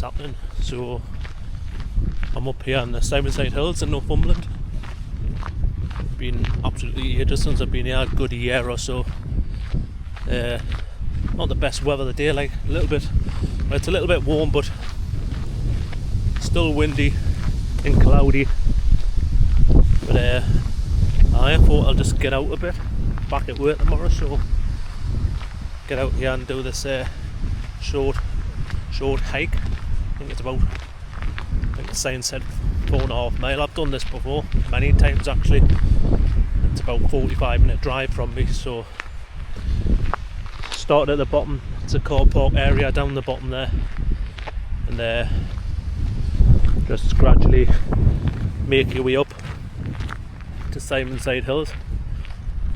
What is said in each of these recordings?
what's happening. So I'm up here in the Simonside Hills in Northumberland. Been absolutely ages since I've been here, a good year or so. Not the best weather today, like a little bit, well, it's a little bit warm but still windy and cloudy. But I thought I'll just get out a bit, back at work tomorrow, so get out here and do this short hike. I think the sign said 4.5 miles. I've done this before many times actually. It's about 45-minute drive from me, so start at the bottom. It's a car park area down the bottom there, and just gradually make your way up to Simonside Hills.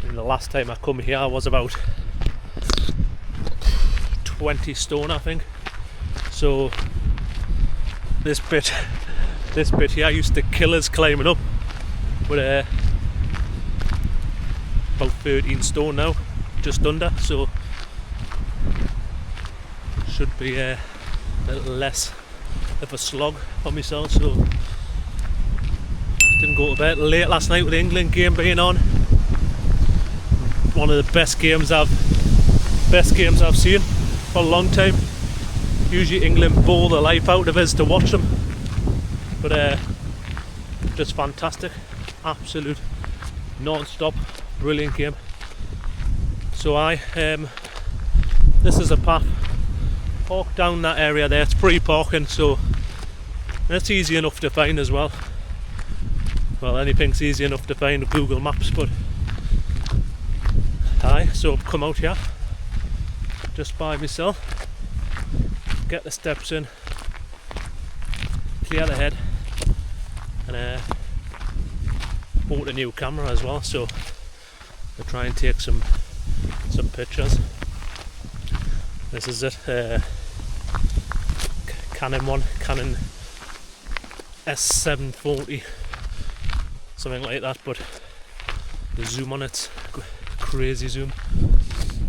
And the last time I come here I was about 20 stone, I think. So this bit here used to kill us climbing up, but about 13 stone now, just under, so should be a little less of a slog for myself. So didn't go to bed late last night with the England game being on. One of the best games I've seen for a long time. Usually England bore the life out of us to watch them, but just fantastic, absolute non-stop, brilliant game. So this is a path, park down that area there. It's free parking, so it's easy enough to find as well. Well, anything's easy enough to find with Google Maps, but so I've come out here just by myself, get the steps in, clear the head, and bought a new camera as well, so I'll try and take some pictures. This is it, Canon S740, something like that, but the zoom on it's crazy zoom,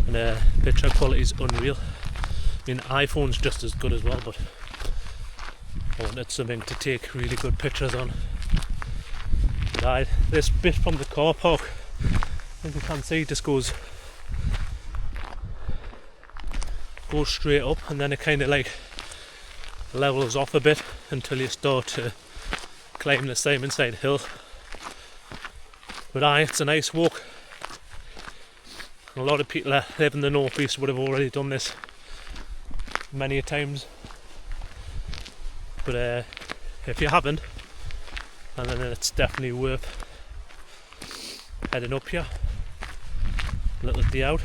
and picture quality is unreal. I mean, iPhone's just as good as well, but I wanted something to take really good pictures on. But this bit from the car park, I think you can see, just goes straight up, and then it kind of like levels off a bit until you start to climb the Simonside Hill. But it's a nice walk. A lot of people that live in the northeast would have already done this many times, but if you haven't, and then it's definitely worth heading up here. Little day out,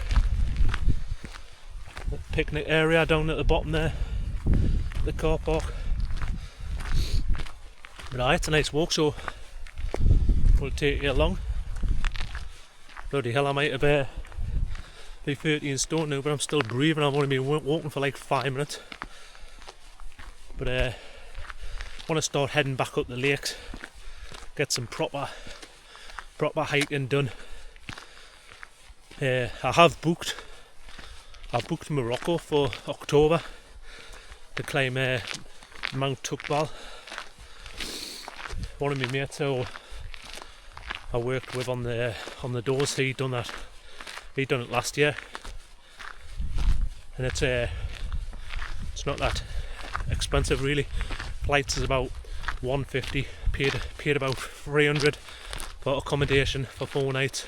the picnic area down at the bottom there, the car park. But it's a nice walk, so we'll take you along. Bloody hell, I might have be 13 stone now, but I'm still breathing. I've only been walking for like 5 minutes, but want to start heading back up the lakes, get some proper hiking done. I've booked Morocco for October to climb Mount Tukbal. One of my mates who I worked with on the doors, he done it last year, and it's not that expensive really. Flights is about 150, paid about 300 for accommodation for 4 nights,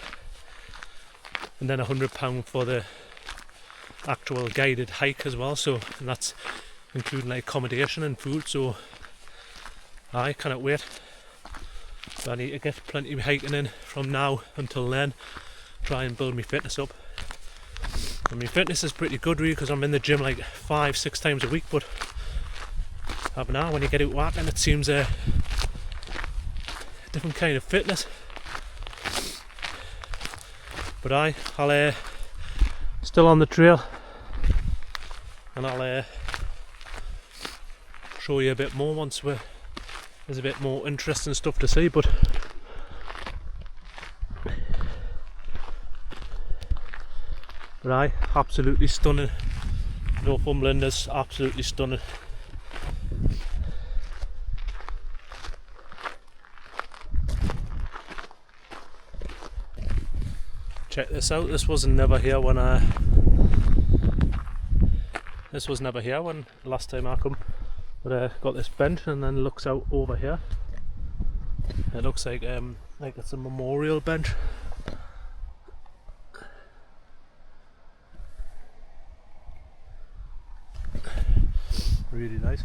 and then £100 for the actual guided hike as well. So, and that's including like accommodation and food. So I cannot wait. So I need to get plenty of hiking in from now until then. Try and build my fitness up. And my fitness is pretty good really, because I'm in the gym like 5-6 times a week, but now when you get out walking, it seems a different kind of fitness. But I'll still on the trail, and I'll show you a bit more once there's a bit more interesting stuff to see. But absolutely stunning. Northumberland is absolutely stunning. Check this out. This was never here when last time I come. But got this bench and then looks out over here. It looks like it's a memorial bench. Really nice.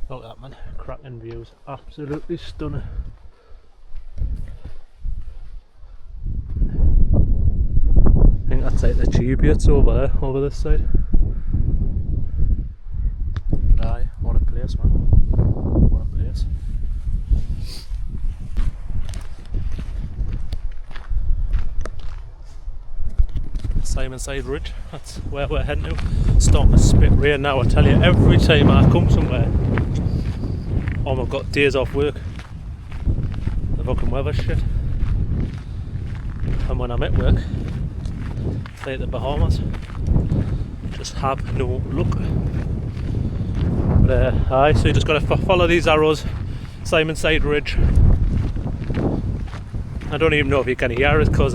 Look at that, man, cracking views, absolutely stunning. I think that's like the Cheviot's over there, over this side. Aye, what a place, man, what a place. Simonside Ridge, that's where we're heading to. It's starting to spit rain now, I tell you, every time I come somewhere. I've got days off work, the fucking weather's shit. And when I'm at work, it's like the Bahamas, just have no luck. But aye, so you just got to follow these arrows, Simonside Ridge. I don't even know if you can hear it because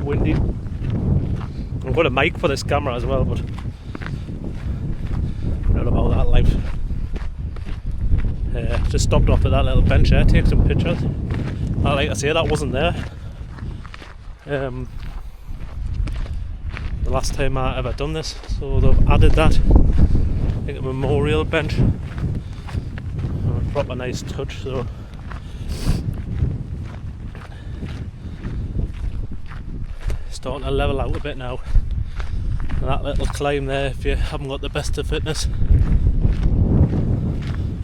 windy. I've got a mic for this camera as well, but not about that life. Just stopped off at that little bench there, take some pictures. Like I say, that wasn't there the last time I ever done this, so they've added that. I think a memorial bench, a proper nice touch. So starting to level out a bit now. And that little climb there, if you haven't got the best of fitness,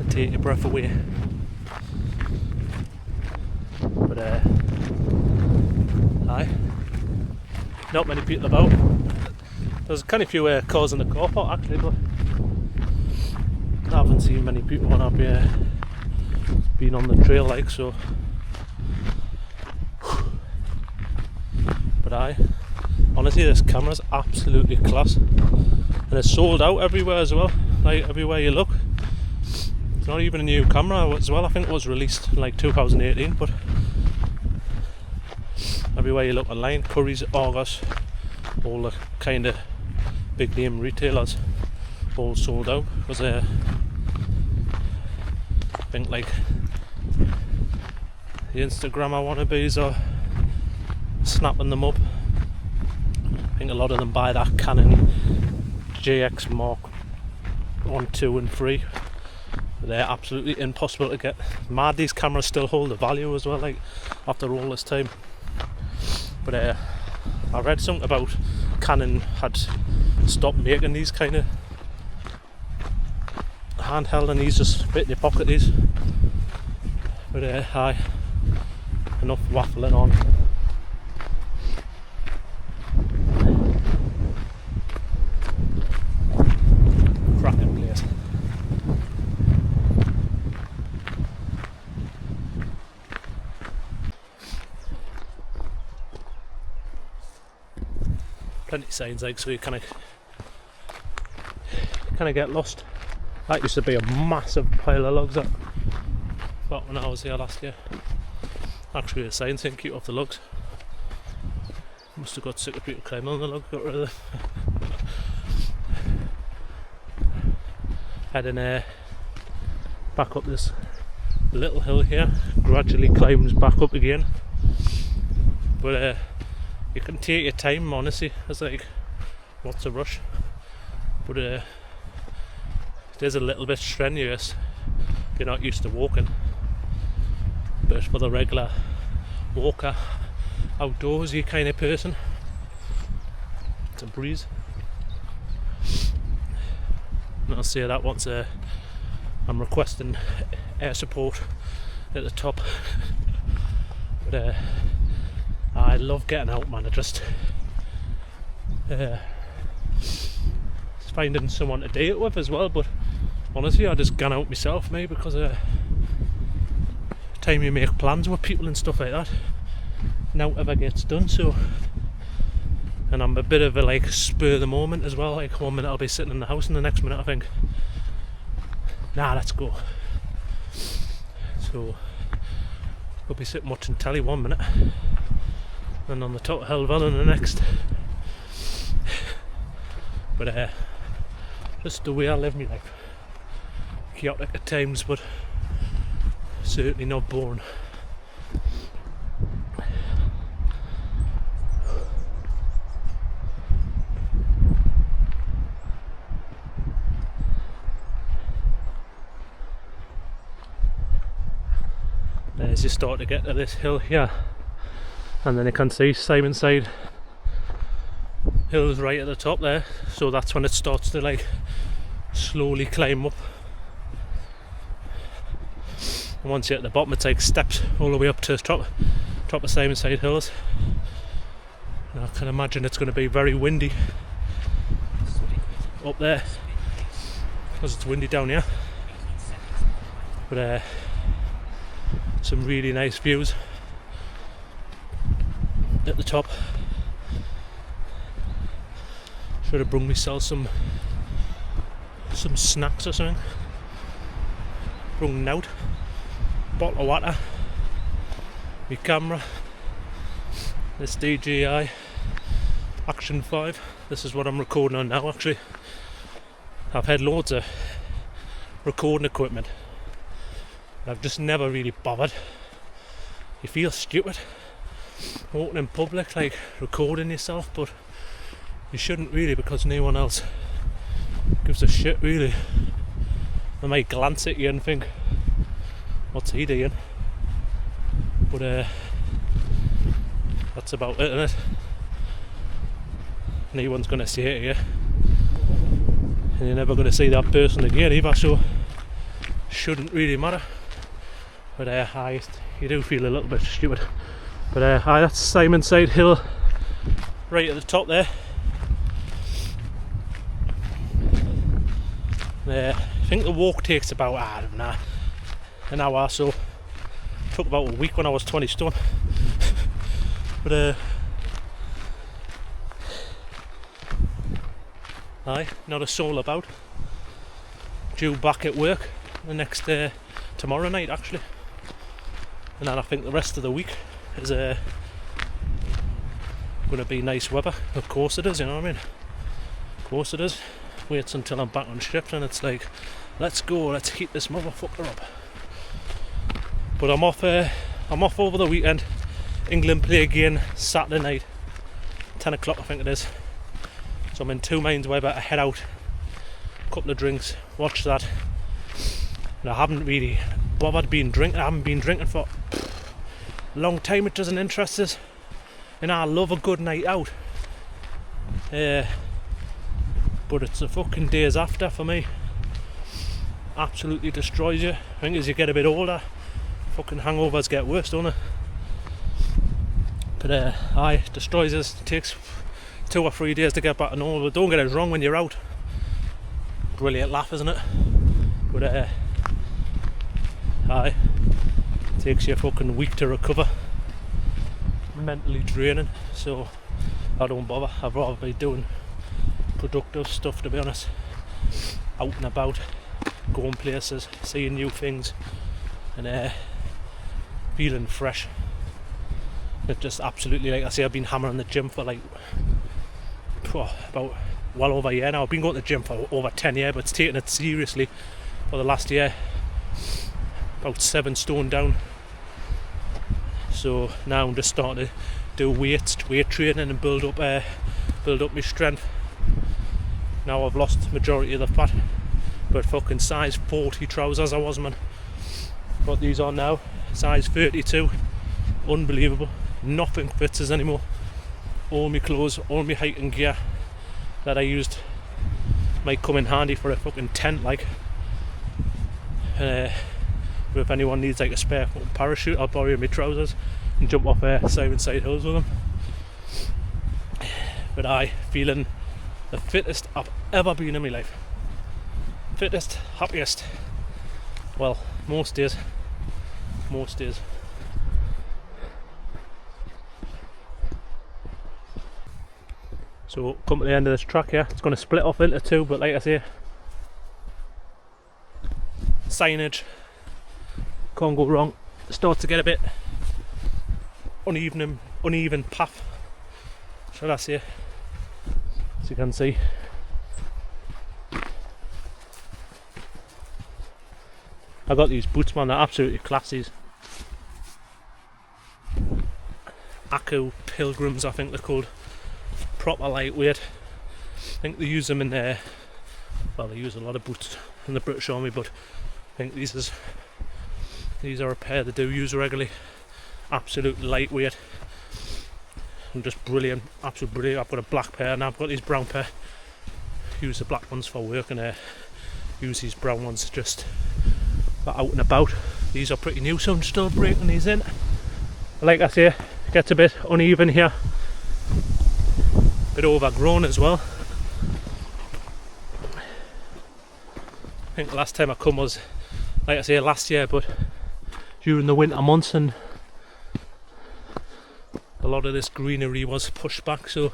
it'll take your breath away. But aye, not many people about. There's kind of few cars in the car park actually, but I haven't seen many people when I've been on the trail like so. But aye, honestly this camera's absolutely class, and it's sold out everywhere as well, like everywhere you look. It's not even a new camera as well, I think it was released in like 2018, but everywhere you look online, Curry's, Argos, all the kind of big name retailers all sold out, because I think like the Instagrammer wannabes are snapping them up. I think a lot of them buy that Canon JX Mark 1, 2 and 3. They're absolutely impossible to get. Mad these cameras still hold the value as well, like after all this time. But I read something about Canon had stopped making these kind of handheld, and these just fit in your pocket, these. But aye, enough waffling on. Cracking place. Plenty of signs, like, so you kind of get lost. That used to be a massive pile of logs up back when I was here last year. Actually a sign saying keep off the logs. Must have got sick of people climbing on the logs, got rid of them. Heading back up this little hill here, gradually climbs back up again. But you can take your time, honestly. It's like, what's a rush? But it is a little bit strenuous if you're not used to walking. But for the regular walker, outdoorsy kind of person, it's a breeze. And I'll say that once I'm requesting air support at the top. But I love getting out, man. I just finding someone to do it with as well. But honestly, I just gone out myself, maybe because time you make plans with people and stuff like that, now ever gets done. So and I'm a bit of a like spur of the moment as well. Like 1 minute I'll be sitting in the house and the next minute I think, nah, let's go. So we'll be sitting watching telly 1 minute and on the top of Hell in the next. But just the way I live my life. Chaotic at times, but certainly not boring. As you start to get to this hill here, and then you can see Simonside Hills right at the top there, so that's when it starts to like slowly climb up, and once you're at the bottom it takes steps all the way up to the top of Simonside Hills. And I can imagine it's going to be very windy up there because it's windy down here, but some really nice views at the top. Should have brought myself some snacks or something. Brought out bottle of water, my camera, this DJI Action 5. This is what I'm recording on now actually. I've had loads of recording equipment, I've just never really bothered. You feel stupid walking in public, like recording yourself, but you shouldn't really, because no one else gives a shit really. They might glance at you and think, what's he doing? But that's about it, isn't it? No one's going to say it to you, and you're never going to see that person again either, so shouldn't really matter. But you do feel a little bit stupid. But that's Simonside Hill right at the top there. I think the walk takes about, I don't know, an hour or so. Took about a week when I was 20 stone. But not a soul about. Due back at work the next tomorrow night actually. And then I think the rest of the week is going to be nice weather. Of course it is, you know what I mean? Of course it is. Waits until I'm back on shift and it's like, let's go, let's heat this motherfucker up. But I'm off over the weekend. England play again Saturday night, 10 o'clock I think it is. So I'm in two minds whether to head out, a couple of drinks, watch that. And I haven't really bothered being drinking. I haven't been drinking for a long time. It doesn't interest us, and I love a good night out. But it's the fucking days after for me. Absolutely destroys you. I think as you get a bit older, fucking hangovers get worse, don't they? But destroys us. It takes 2 or 3 days to get back to normal. But don't get us wrong, when you're out, brilliant laugh, isn't it? But takes you a fucking week to recover. Mentally draining, so I don't bother. I'd rather be doing productive stuff, to be honest. Out and about, going places, seeing new things, and feeling fresh. It just absolutely, like I say, I've been hammering the gym for like about well over a year now. I've been going to the gym for over 10 years, but it's taking it seriously for the last year. About 7 stone down. So now I'm just starting to do weight training and build up my strength. Now I've lost majority of the fat, but fucking size 40 trousers I was, man. Got these on now, size 32. Unbelievable. Nothing fits us anymore. All my clothes, all my hiking gear that I used might come in handy for a fucking tent, like. But if anyone needs like a spare fucking parachute, I'll borrow my trousers and jump off Simonside Hills with them. But feeling the fittest I've ever been in my life. Fittest, happiest. Well, most days. So come to the end of this track here. It's going to split off into two, but like I say, signage, can't go wrong. It starts to get a bit uneven path, shall I say, as you can see. I got these boots, man, they're absolutely classy. Aku Pilgrims, I think they're called. Proper lightweight. I think they use them in there. Well, they use a lot of boots in the British Army, but I think these are a pair they do use regularly. Absolutely lightweight and just brilliant, absolutely brilliant. I've got a black pair and I've got these brown pair. Use the black ones for work and use these brown ones just for out and about. These are pretty new, so I'm still breaking these in. Like I say, it gets a bit uneven here, a bit overgrown as well. I think the last time I come was, like I say, last year, but during the winter months, and a lot of this greenery was pushed back, so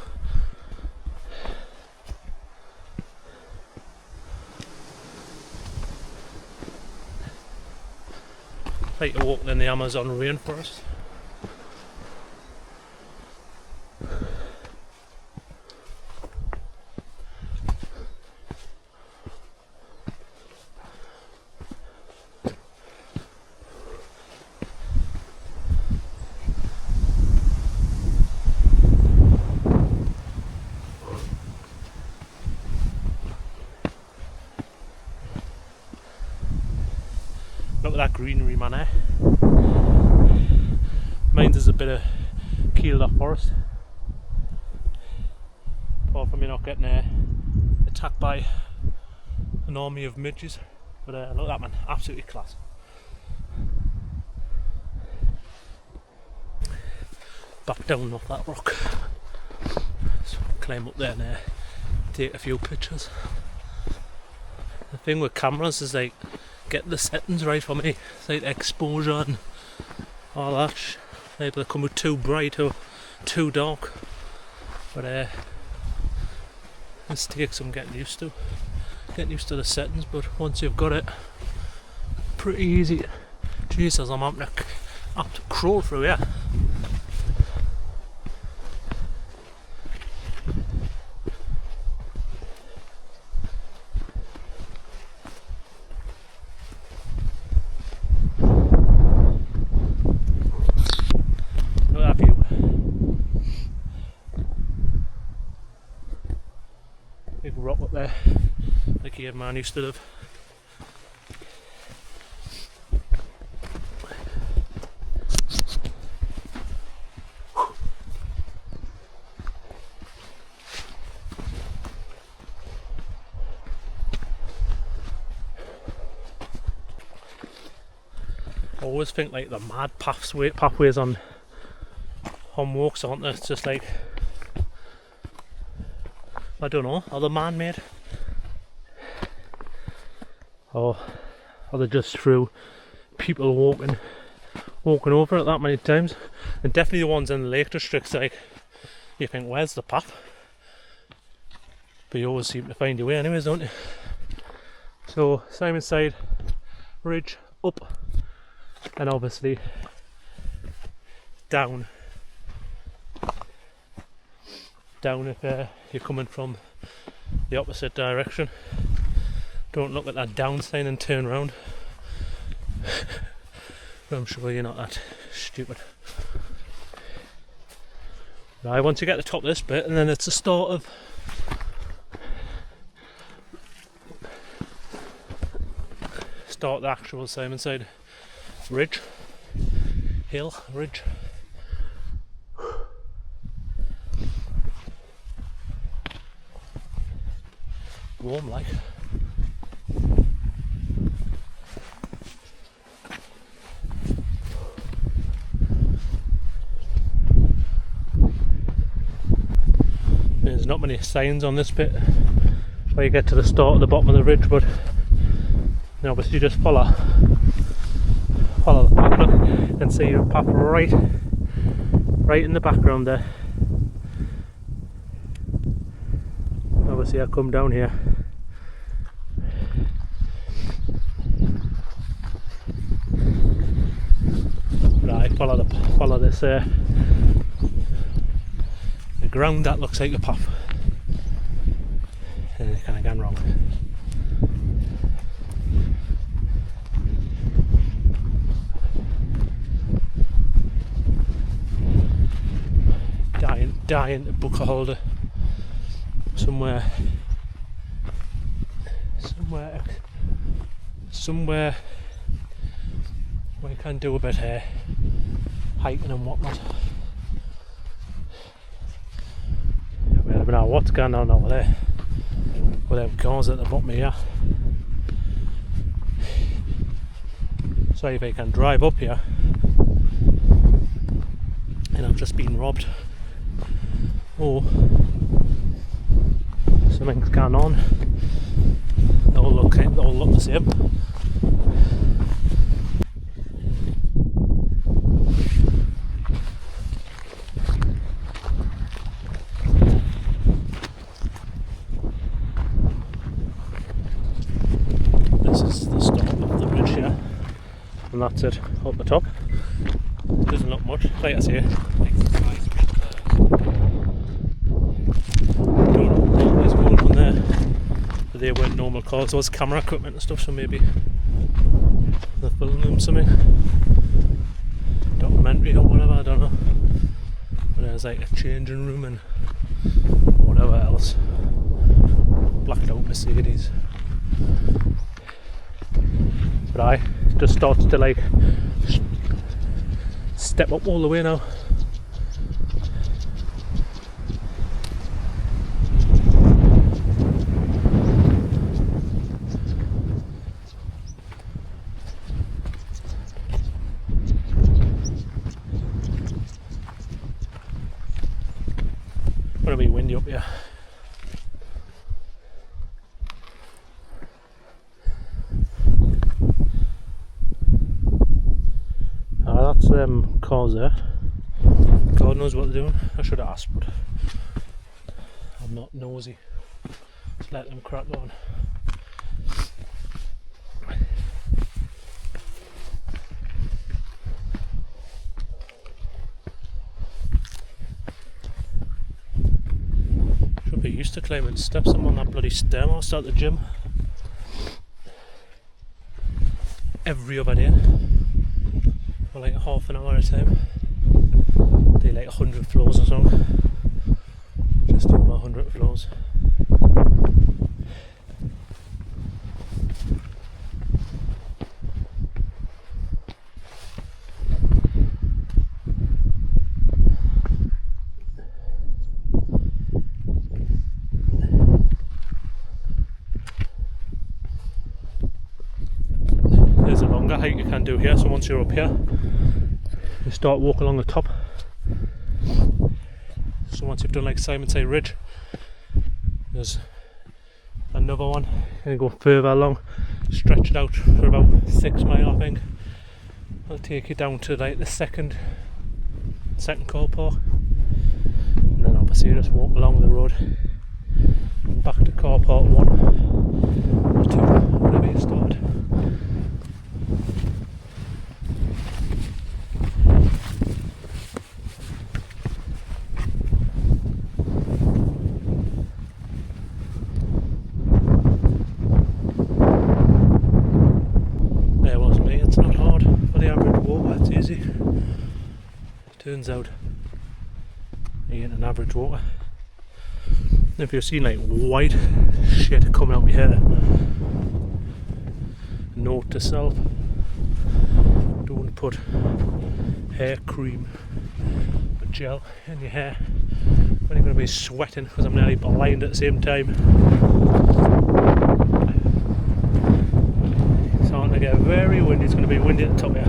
like walking in the Amazon rainforest. Look at that greenery, man, eh? Mine is a bit of keeled off forest. Apart from me not getting attacked by an army of midges. But look at that, man, absolutely class. Back down off that rock. So climb up there and take a few pictures. The thing with cameras is like, get the settings right for me. It's like exposure and all that. Maybe they come with too bright or too dark. But this takes some getting used to. Getting used to the settings, but once you've got it, pretty easy. Jesus, I'm having to crawl through here. Big rock up there, like a man used to live. I always think like the mad pathways on walks, aren't there? It's just like, I don't know, are they man-made? Or are they just through people walking over it that many times? And definitely the ones in the Lake District's like, you think, where's the path? But you always seem to find your way anyways, don't you? So, Simonside Ridge up, and obviously down. Down if you're coming from the opposite direction. Don't look at that down sign and turn around. I'm sure you're not that stupid. Right, once you get to the top of this bit, and then it's the start of the actual Simonside Ridge. Hill Ridge. Warm like. There's not many signs on this bit where you get to the start of the bottom of the ridge, but you obviously just follow the path. Look, you can see your path right in the background there. obviously I come down here. Right, follow this the ground that looks like a path. And it's kind of gone wrong. Dying to book a holder somewhere where you can do a bit of hiking and whatnot. I don't know what's going on over there with them cars at the bottom here. So if I can drive up here and I've just been robbed, or something's going on, they all look the same. This is the stop of the bridge here, and that's it up the top. It doesn't look much, like I say. They weren't normal cars, there was camera equipment and stuff, so maybe they're filming something, documentary or whatever, I don't know. But there's like a changing room and whatever else. Blacked out Mercedes. But I just started to like step up all the way now. Gonna be windy up here. That's cars there. God knows what they're doing. I should have asked, but I'm not nosy. Just let them crack on. Be used to climbing steps. I'm on that bloody stair. I'll start the gym every other day for like half an hour at a time. Do like 100 floors or something. Just over 100 floors. There's a longer hike you can do here, so once you're up here you start walking along the top. So once you've done like Simonside Ridge, there's another one, and go further along, stretch it out for about 6 miles I think. It'll take you down to like the second car park, and then obviously you just walk along the road back to car park 1 or 2, whenever you start. Turns out you get an average walker. If you're seeing like white shit coming out of your hair, note to self: don't put hair cream or gel in your hair when you're going to be sweating, because I'm nearly blind at the same time. It's starting to get very windy. It's going to be windy at the top here.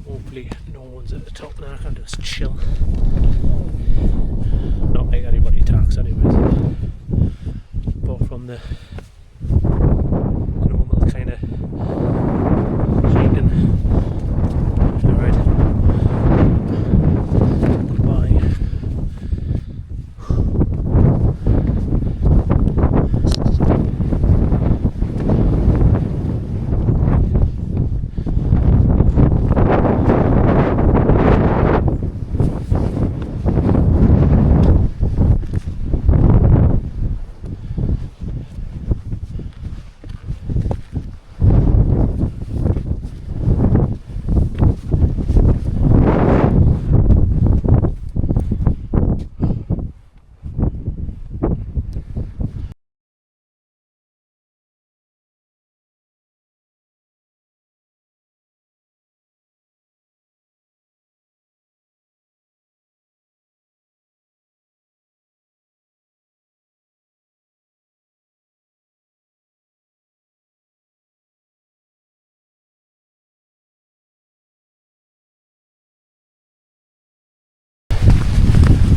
Hopefully no one's at the top now, I can just chill. Not make anybody tax anyways. from the normal kind of heating. Alright, goodbye.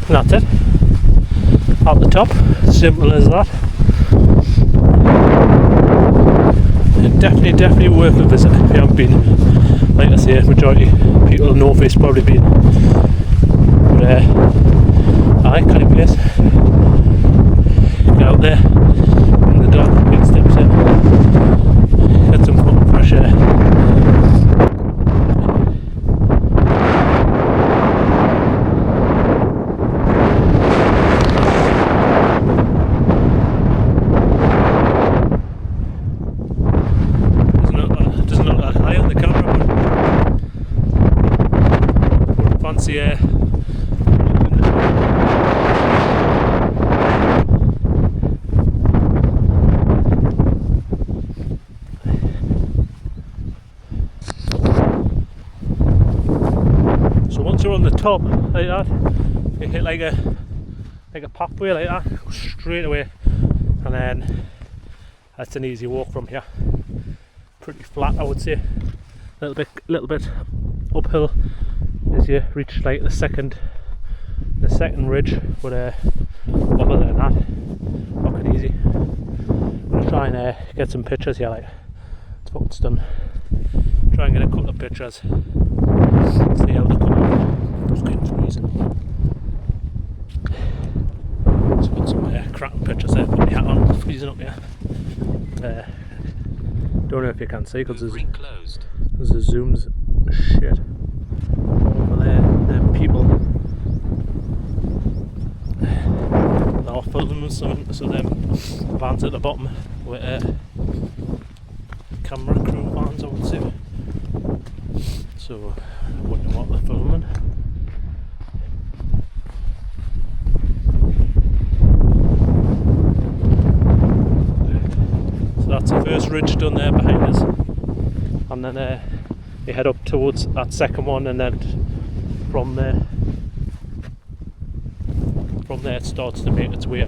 And that's it. At the top, simple as that. And definitely worth a visit if you haven't been. Like I say, majority of people know it's probably been. But aye, canny place. Get out there in the dark, big steps in, get some fucking fresh air. Yeah. So once you're on the top like that, you hit like a pathway like that, go straight away, and then that's an easy walk from here. Pretty flat, I would say. Little bit uphill as you reach like the second ridge, but other than that, fucking easy. I'm gonna try and get some pictures here, like it's fucking stunning. Try and get a couple of pictures, see how they come out. It's getting freezing. Let's put some cracking pictures there, put my hat on, it's freezing up here. Don't know if you can see because there's the zooms shit. Over there, them people they're off filming something, so them vans at the bottom with camera crew vans, I would say. So I wouldn't know what they're filming. So that's the first ridge done there behind us, and then you head up towards that second one, and then from there it starts to make its way.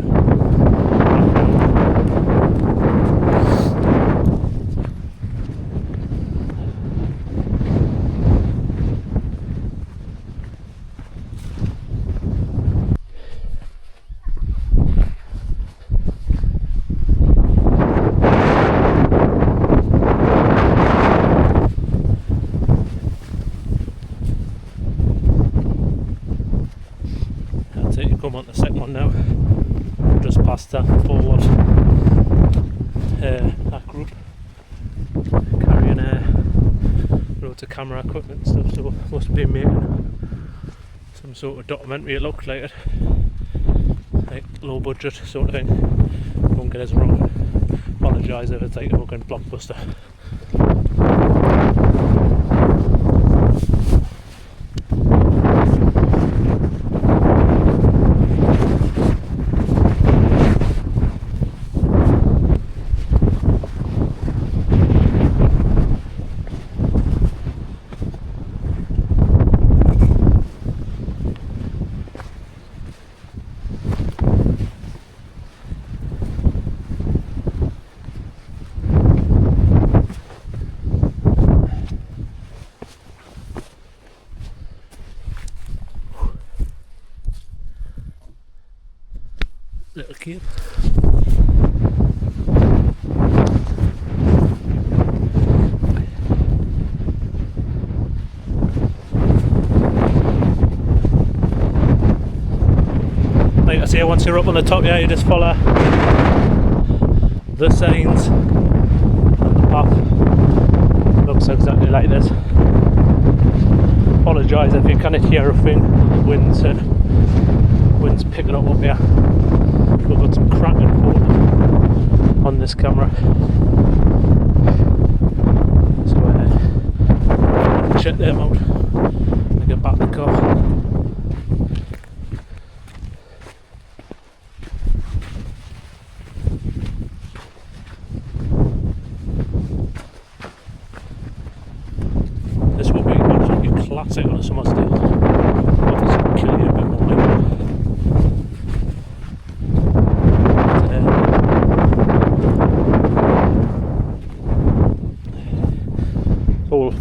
Come on the second one now, just past that forward that group carrying loads of camera equipment and stuff, so must be making some sort of documentary, it looked like it, like low budget sort of thing. Don't get us wrong, apologise if it's like a fucking blockbuster. Little cave. say, once you're up on the top here, you just follow the signs and the path. Looks exactly like this. Apologise if you cannot hear a thing. The wind's picking up here. We've got some cracking photos on this camera. So check them out and get back in the car. This will be absolutely classic on a summer's day. Obviously kill you a bit more like it's all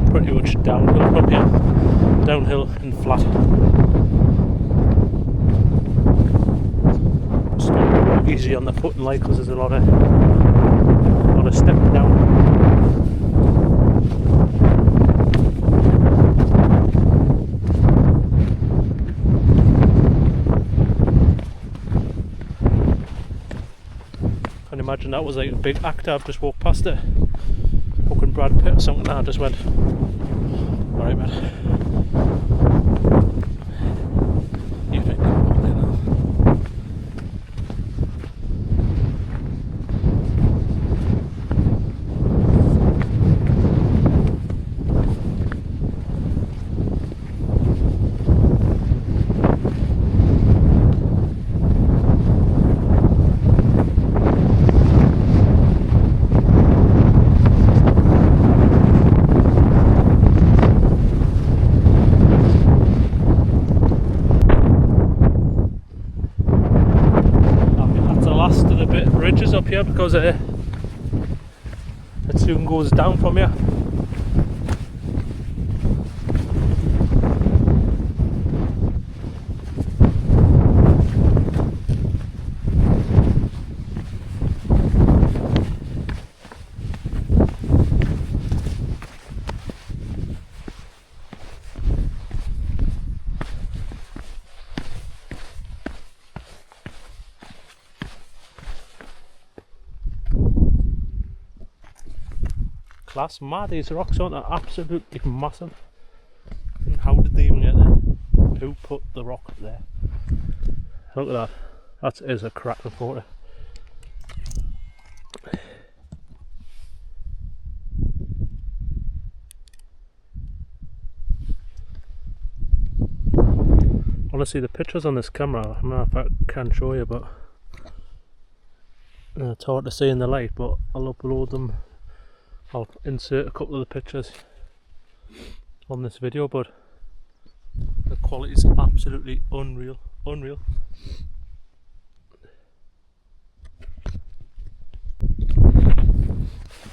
pretty much downhill from here. Downhill and flat. Just going to go easy on the foot and leg because there's a lot of stepping down. Imagine that was like a big actor. I've just walked past it. Fucking Brad Pitt or something. I just went, alright man. You think bridges up here because it soon goes down from here. Class, mad, these rocks aren't absolutely massive. And how did they even get there? Who put the rock up there? Look at that. That is a cracking photo. Honestly, the pictures on this camera, I don't know if I can show you, but it's hard to see in the light, but I'll upload them. I'll insert a couple of the pictures on this video, but the quality is absolutely unreal. Look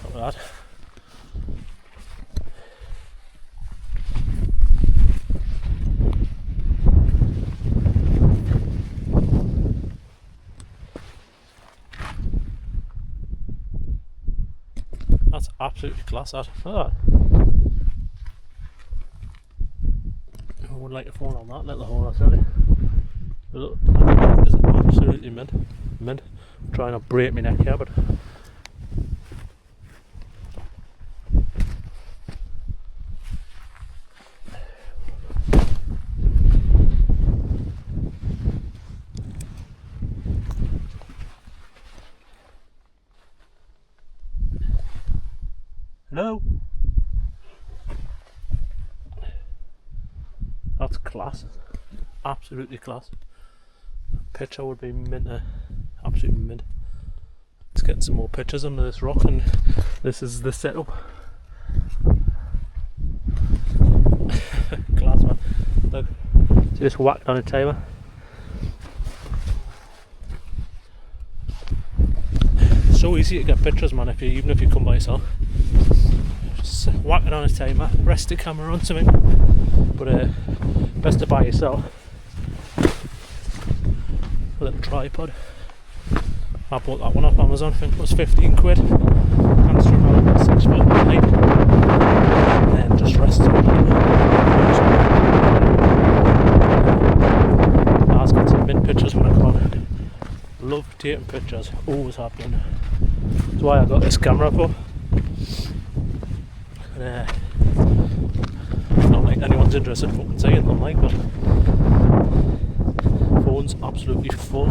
at that. That's absolutely class, that. Look at that. I would like to fall on that little hole, I tell you. Look, that is absolutely mint. I'm trying to break my neck here, but no. That's class. Absolutely class. Picture would be mint. Absolutely mint. Let's get some more pictures under this rock, and this is the setup. Class, man. Look. Just whacked on a timer. So easy to get pictures, man, even if you come by yourself. Just whack it on a timer, rest the camera on something, but best to buy yourself a little tripod. I bought that one off Amazon, I think it was 15 quid. Hamster about 6 foot height, and then just rest it on. I've got some mint pictures taking pictures, always have done. That's why I got this camera for. Not like anyone's interested in fucking seeing them, like, but phone's absolutely full.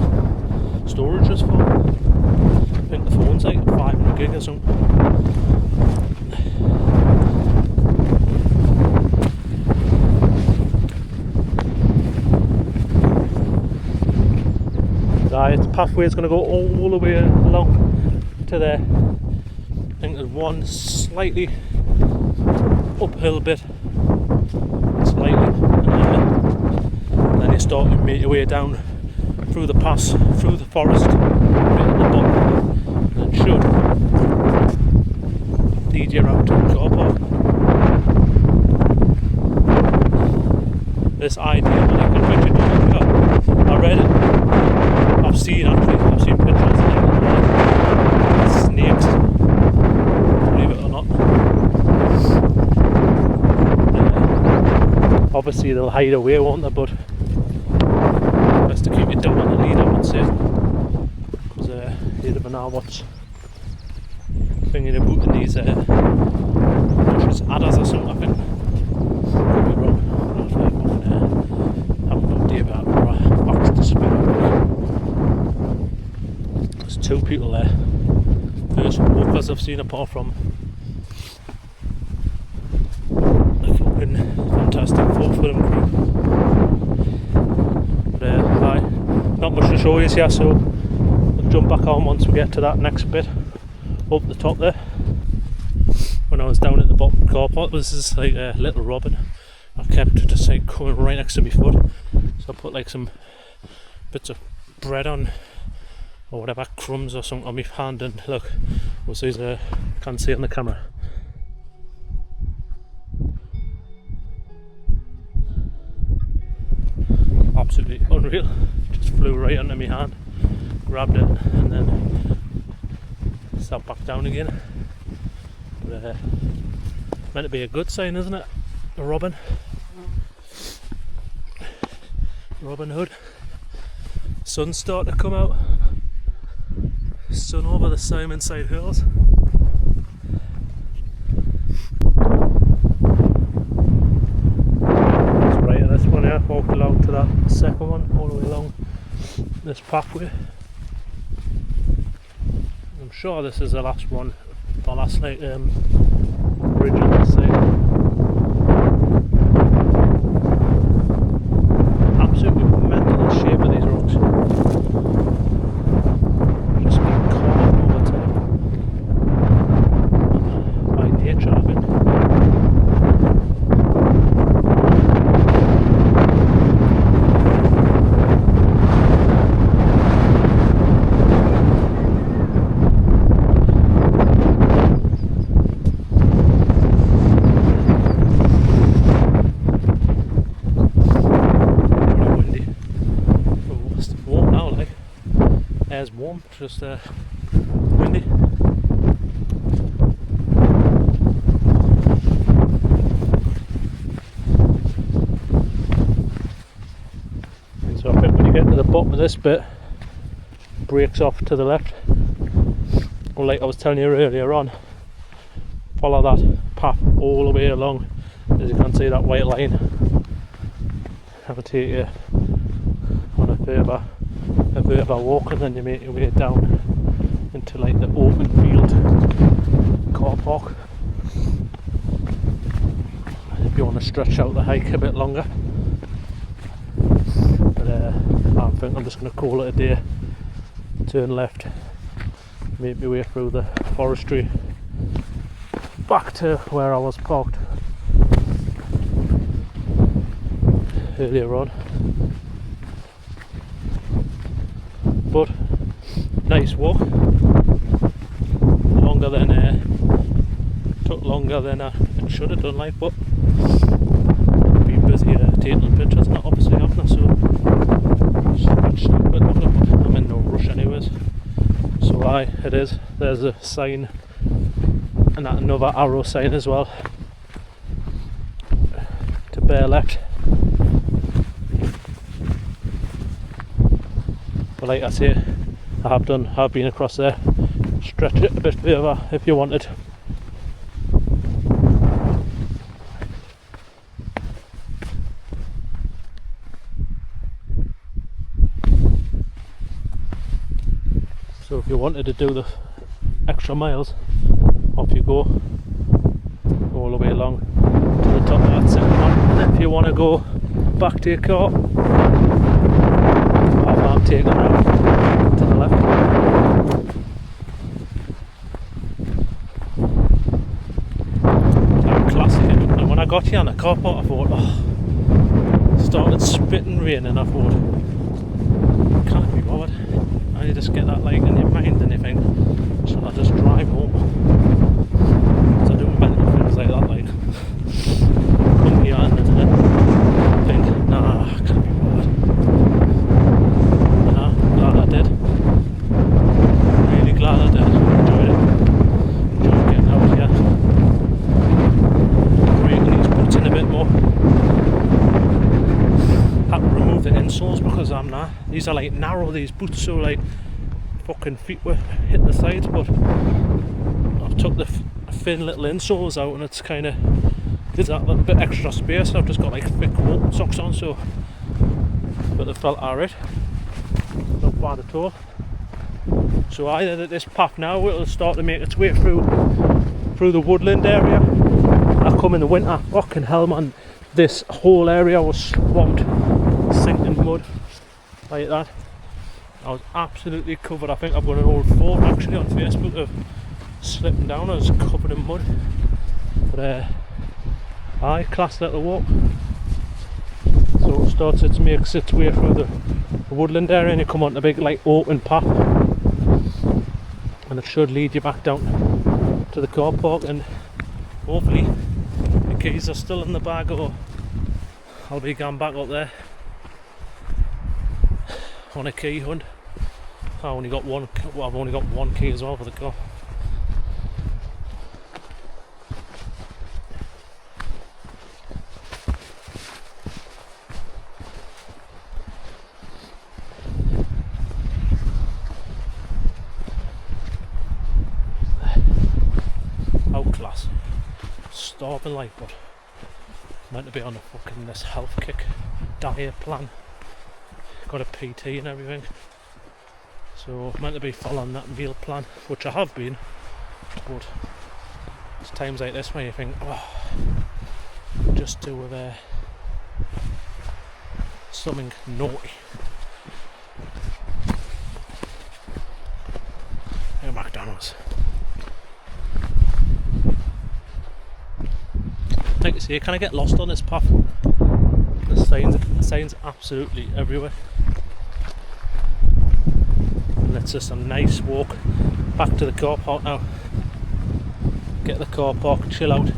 Storage is full. I think the phone's like 500 gig or something. The pathway is going to go all the way along to there. I think there's one slightly uphill bit, slightly, and then you start to make your way down through the pass, through the forest, right at the bottom, and it should lead you out to the car park. This idea that I can picture doing the car, I read it. I've seen pictures of snakes, believe it or not. Obviously they'll hide away, won't they, but best to keep it down on the lead, I would say, because you never know what's thinking about in these bushes, adders or something, I think. Could be wrong. I have no idea about facts to speak about. There's two people there. First walkers I've seen apart from the fucking fantastic photo film crew. But not much to show you here, so we'll jump back on once we get to that next bit up the top there. When I was down at the bottom car park, this is like a little robin. I kept it just like coming right next to my foot, so I put like some bits of bread on, or whatever, crumbs or something on my hand, and look, we'll see, can't see it on the camera. Absolutely unreal. Just flew right under my hand, grabbed it, and then sat back down again. But meant to be a good sign, isn't it? A robin. Robin Hood. Sun's starting to come out. Sun over the Simonside Hills. It's right at this one here, walk along to that second one, all the way along this pathway. I'm sure this is the last one, the last like bridge on this side. Absolutely mental shape of these rocks. Just being carved over time by nature, I think. Air's warm, just windy. And so I think when you get to the bottom of this bit, it breaks off to the left. Well, like I was telling you earlier on, follow that path all the way along, as you can see that white line. Have a take you on a further walk, and then you make your way down into like the open field car park. If you want to stretch out the hike a bit longer, but I think I'm just going to call it a day. Turn left, make my way through the forestry back to where I was parked earlier on. But nice walk. Took longer than I should have done, like, but been busy taking pictures, not obviously having, so but I'm in no rush anyways. So it is. There's a sign, and that another arrow sign as well to bear left. But like I say, have been across there. Stretch it a bit further if you wanted. So if you wanted to do the extra miles, off you go, all the way along to the top of that second one. And if you want to go back to your car, I'm taking out to the left. How classic. And when I got here on the car park, I thought, oh, it started spitting rain, and I thought, can't be bothered. And you just get that like in your mind and you think, shall I just drive home? So I do mental things like that, like come here and then think, nah, I can't be bothered. Nah, glad I did. Really glad I did. Enjoyed it. Enjoyed getting out here. Breaking these boots in a bit more. Had to remove the insoles because these are like narrow, these boots, so like fucking feet were hitting the sides, but I've took the thin little insoles out and it's kind of gives that little bit extra space. I've just got like thick walking socks on, so but they felt alright, not bad at all. So either at this path now it'll start to make its way through the woodland area. I come in the winter, fucking hell man, this whole area was swamped, sinking mud like that. I was absolutely covered. I think I've got an old photo actually on Facebook of slipping down. I was covered in mud. But aye, class little walk. So it starts to make its way through the woodland area, and you come onto a big like open path, and it should lead you back down to the car park, and hopefully the keys are still in the bag, or I'll be going back up there on a key hunt. I've only got one key as well for the car. How class. Starving like, but meant to be on a fucking this health kick diet plan. Got a PT and everything, so meant to be following that meal plan, which I have been, but it's times like this where you think, oh, just do with something naughty. Hey, McDonald's. Like I say, you kind of get lost on this path. The signs absolutely everywhere. And it's just a nice walk back to the car park now. Get the car park, chill out,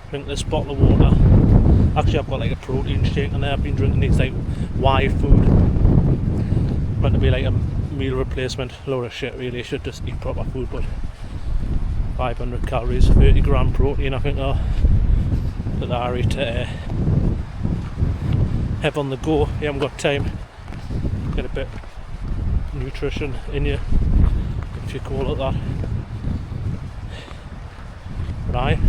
drink this bottle of water. Actually I've got like a protein shake in there. I've been drinking these like Y food. Meant to be like a meal replacement. Load of shit really, you should just eat proper food, but 500 calories, 30 gram protein I think are that are to have on the go. You haven't got time, get a bit of nutrition in you, if you call it that. But aye,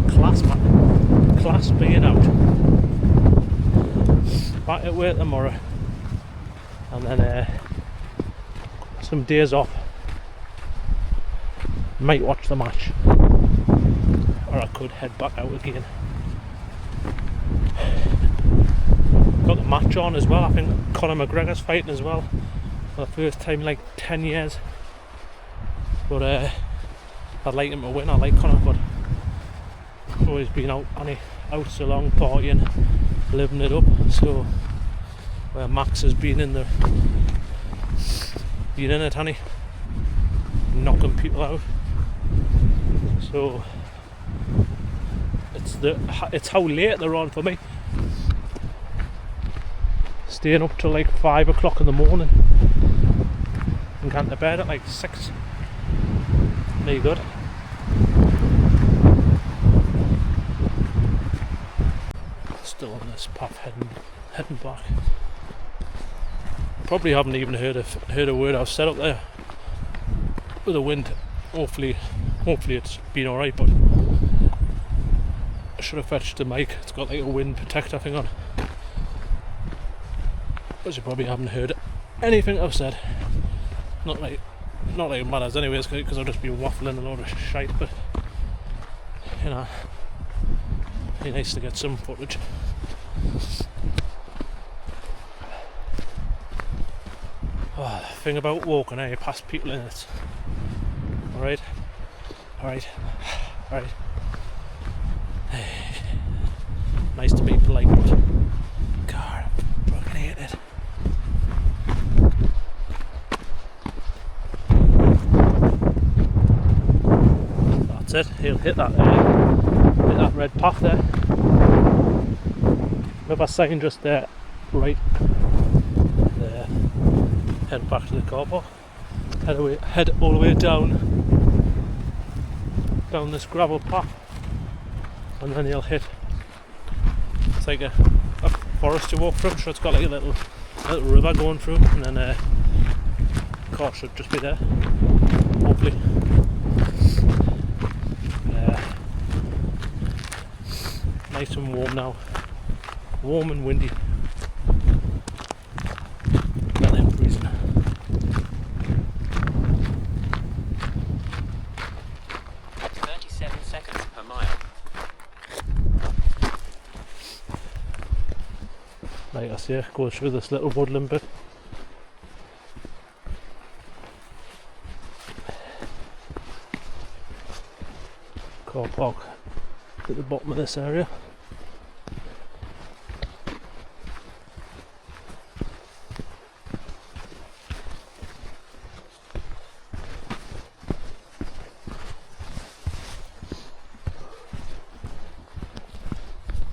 class man, class being out. Back at work tomorrow, and then some days off. Might watch the match, or I could head back out again. Got the match on as well. I think Conor McGregor's fighting as well for the first time in like 10 years. But I'd like him to win. I like Conor, but always been out so long partying, living it up. So where Max has been in it, hasn't he? Knocking people out. So it's how late they're on for me. Staying up till like 5 o'clock in the morning and going to bed at like 6. Very good. Still on this path heading back. probably haven't even heard a word I've said up there with the wind. Hopefully it's been alright, but I should have fetched the mic. It's got like a wind protector thing on, but you probably haven't heard anything I've said. Not like it matters anyways, because I've just been waffling a load of shite, but you know, it'd be nice to get some footage. Oh, the thing about walking, you pass people in it. Alright. Nice to be polite, but God, I fucking hate it. That's it. He'll hit that red path there. Another sign just there, right there. Head back to the car park. Head all the way down this gravel path, and then you'll hit. It's like a forest you walk through, so it's got like a little river going through, and then the car should just be there, hopefully. Nice and warm now, warm and windy. Well, I'm freezing. Like I say, go through this little woodland bit. Car park at the bottom of this area.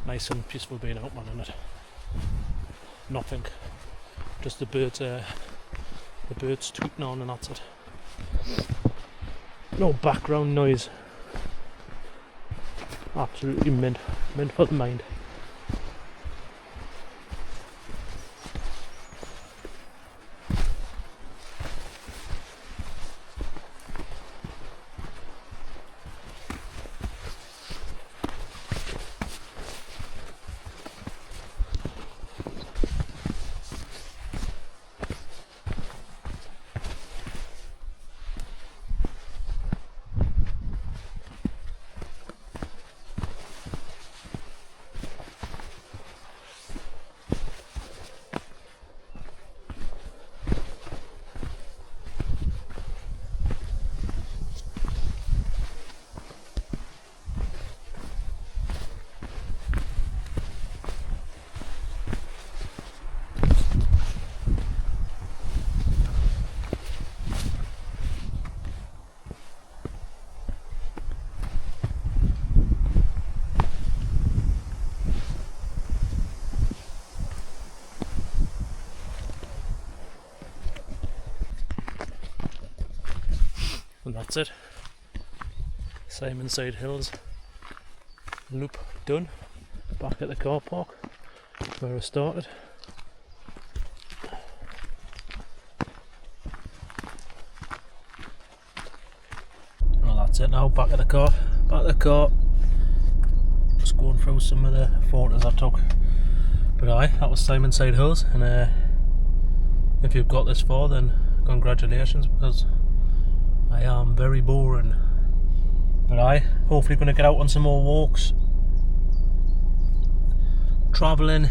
Nice and peaceful being out, man, isn't it? Nothing, just the birds tooting on, and that's it. No background noise. Absolutely mint for the mind. And that's it. Simonside Hills loop done. Back at the car park where I started. Well, that's it now. Back at the car. Just going through some of the photos I took. But that was Simonside Hills, and if you've got this far, then congratulations, because I am very boring. But hopefully going to get out on some more walks, travelling,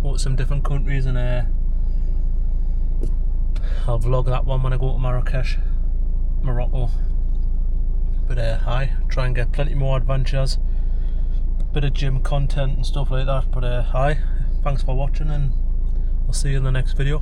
go to some different countries, and I'll vlog that one when I go to Marrakesh, Morocco. But try and get plenty more adventures, bit of gym content and stuff like that. But thanks for watching, and I'll see you in the next video.